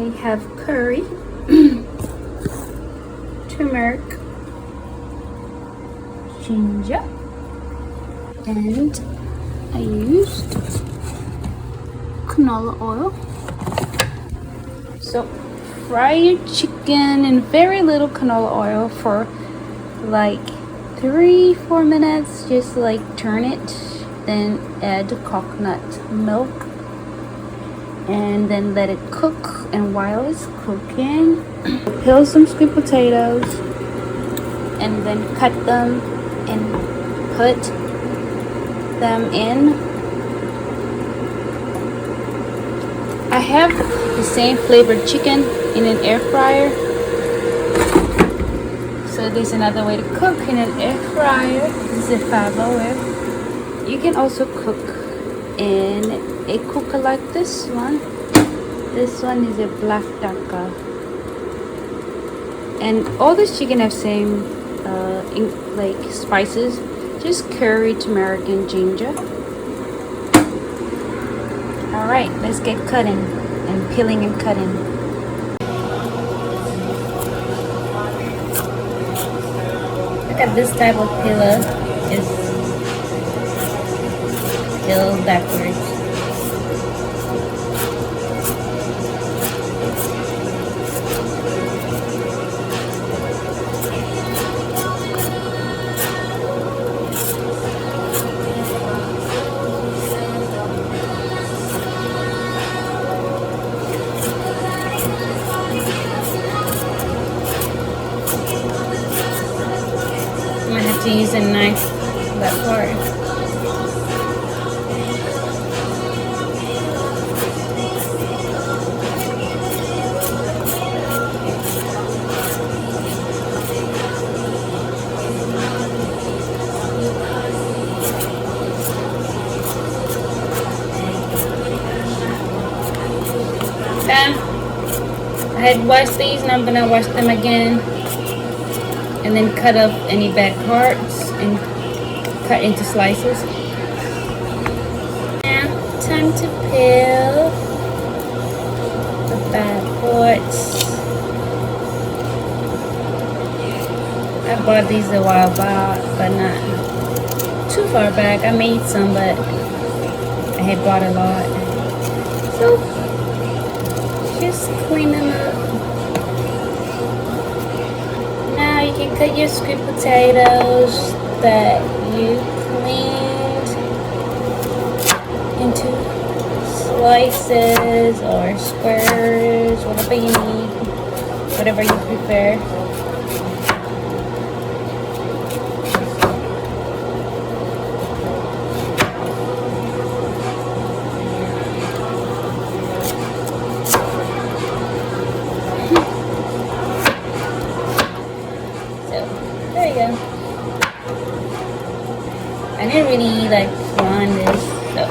I have curry, turmeric, ginger, and I used canola oil. So fry your chicken in very little canola oil for like 3-4 minutes. Just like turn it, then add coconut milk, and then let it cook. And while it's cooking, peel some sweet potatoes and then cut them and put them in. I have the same flavored chicken in an air fryer, so there's another way to cook in an air fryer. This is a 5-hour. You can also cook in a cooker like this one. This one is a black Dhaka, and all this chicken have same like spices, just curry, turmeric, and ginger. All right, let's get cutting and peeling and cutting. Look at this type of peeler, is peel backwards. To use a knife that part. Okay, I had washed these and I'm gonna wash them again. And then cut up any bad parts and cut into slices. Now, time to peel the bad parts. I bought these a while back, but not too far back. I made some, but I had bought a lot. So, just clean them up. You can cut your sweet potatoes that you cleaned into slices or squares, whatever you need, whatever you prefer. I didn't really like plan this, so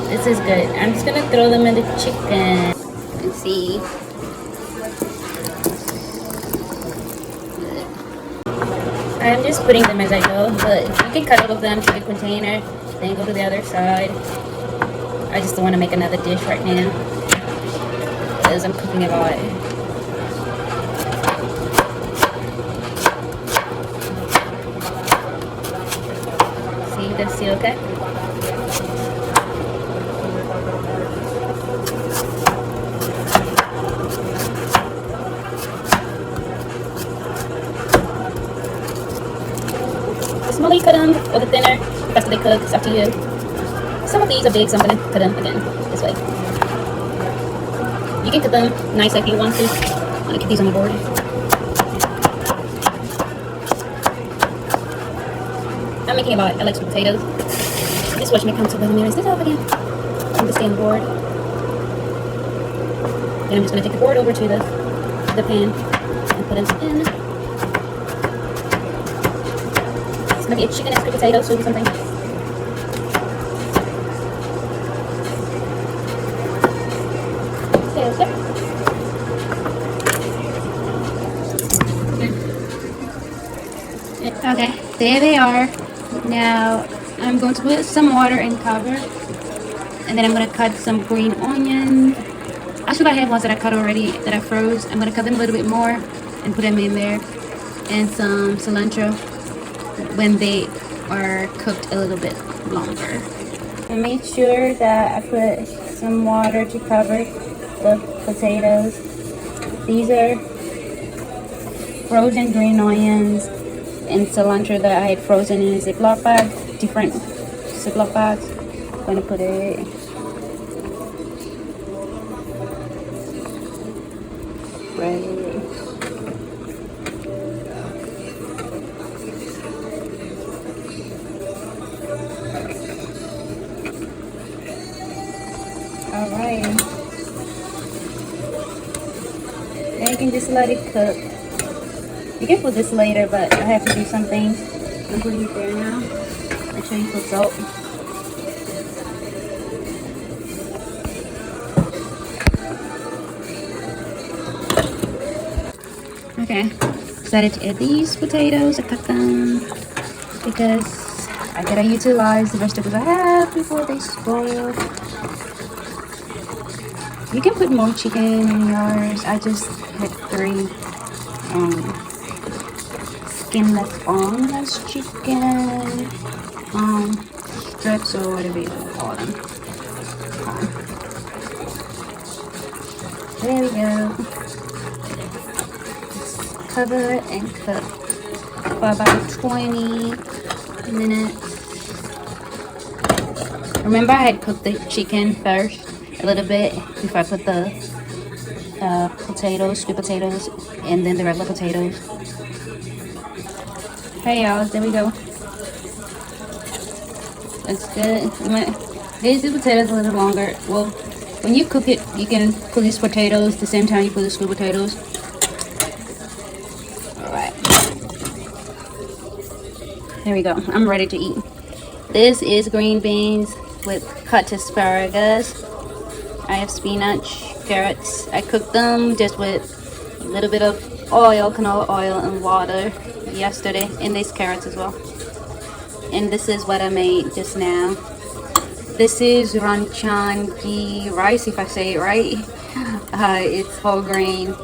this is good. I'm just gonna throw them in the chicken. Let's see. I'm just putting them as I go, but you can cut all of them to the container, then go to the other side. I just don't want to make another dish right now because I'm cooking a lot. That's still okay. The smaller you cut them, or the thinner, the faster they cook. It's up to you. Some of these are big, so I'm going to cut them again this way. You can cut them nice if you want to. I'm going to keep these on the board. I'm making about, I like sweet potatoes. Just watch me come to the mirror. This off again. I'm going to stay on the board. Then I'm just going to take the board over to the pan and put it in. It's going to be a chicken and sweet potato soup or something. Okay, there they are. Now I'm going to put some water and cover, and then I'm going to cut some green onion Actually, I have ones that I cut already that I froze. I'm gonna cut them a little bit more and put them in there, and some cilantro when they are cooked a little bit longer. I made sure that I put some water to cover the potatoes. These are frozen green onions and cilantro that I had frozen in a Ziploc bag, different Ziploc bags. I'm gonna put it right. All right. Then you can just let it cook. You can put this later, but I have to do something. I'm putting it there now. Make sure you put salt. Okay, decided to add these potatoes. I cut them because I gotta utilize the vegetables I have before they spoil. You can put more chicken in yours. I just had 3 skinless boneless chicken strips or whatever you call them. There we go. Cover it and cook for about 20 minutes. Remember, I had cooked the chicken first a little bit before I put the potatoes, sweet potatoes, and then the regular potatoes. Hey y'all, there we go. That's good. These potatoes a little longer. Well, when you cook it, you can cook these potatoes the same time you put the sweet potatoes. Alright. There we go. I'm ready to eat. This is green beans with cut asparagus. I have spinach, carrots. I cooked them just with a little bit of oil, canola oil, and water yesterday, and these carrots as well. And this is what I made just now. This is ranchangi rice, if I say it right. It's whole grain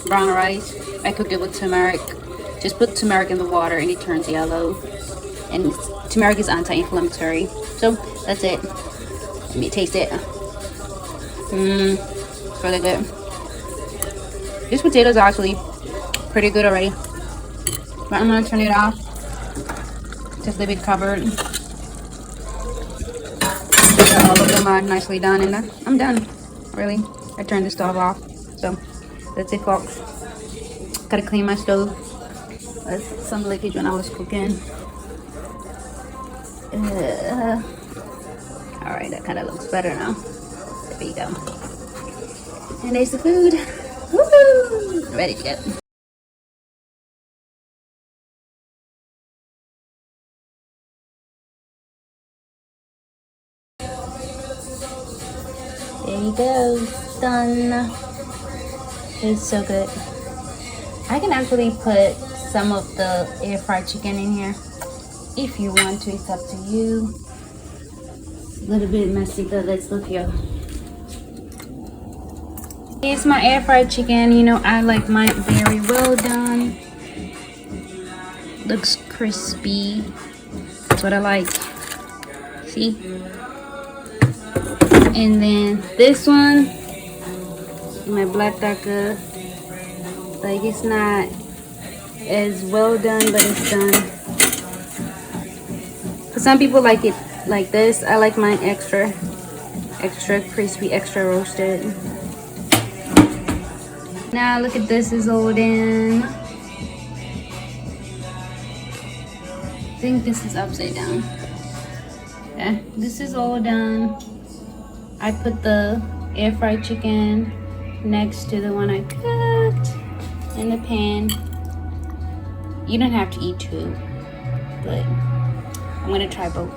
brown rice. I cooked it with turmeric. Just put turmeric in the water and it turns yellow. And turmeric is anti-inflammatory. So that's it. Let me taste it. It's really good. These potatoes are actually pretty good already. But I'm gonna turn it off. Just leave it covered. All of them are nicely done, and I'm done. Really, I turned the stove off. So that's it, folks. Gotta clean my stove. There's some leakage when I was cooking. Alright, that kind of looks better now. There we go. And there's the food. Woohoo! Ready to go. There you go. Done. It's so good. I can actually put some of the air fried chicken in here if you want to. It's up to you. It's a little bit messy, but let's look here. Here's my air fried chicken. You know, I like mine very well done. Looks crispy. That's what I like. See? And then this one, my black daca. Like, it's not as well done, but it's done. For some people like it like this. I like mine extra crispy, extra roasted. Now look at this, is all done. I think this is upside down. Yeah, this is all done. I put the air fried chicken next to the one I cooked in the pan. You don't have to eat 2, but I'm gonna try both.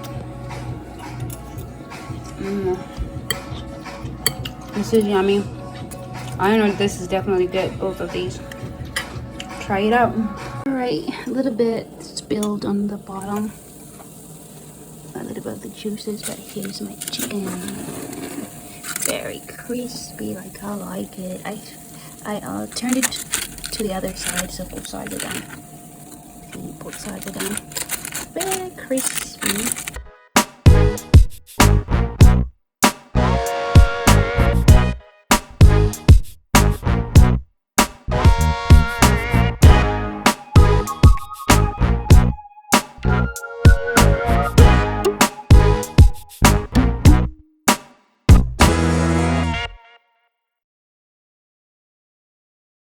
This is yummy. I know this is definitely good, both of these. Try it out. Alright, a little bit spilled on the bottom. A little bit of the juices, but here's my chicken. very crispy, like I like it. I turned it to the other side, so both sides are done. See, both sides are done. Very crispy.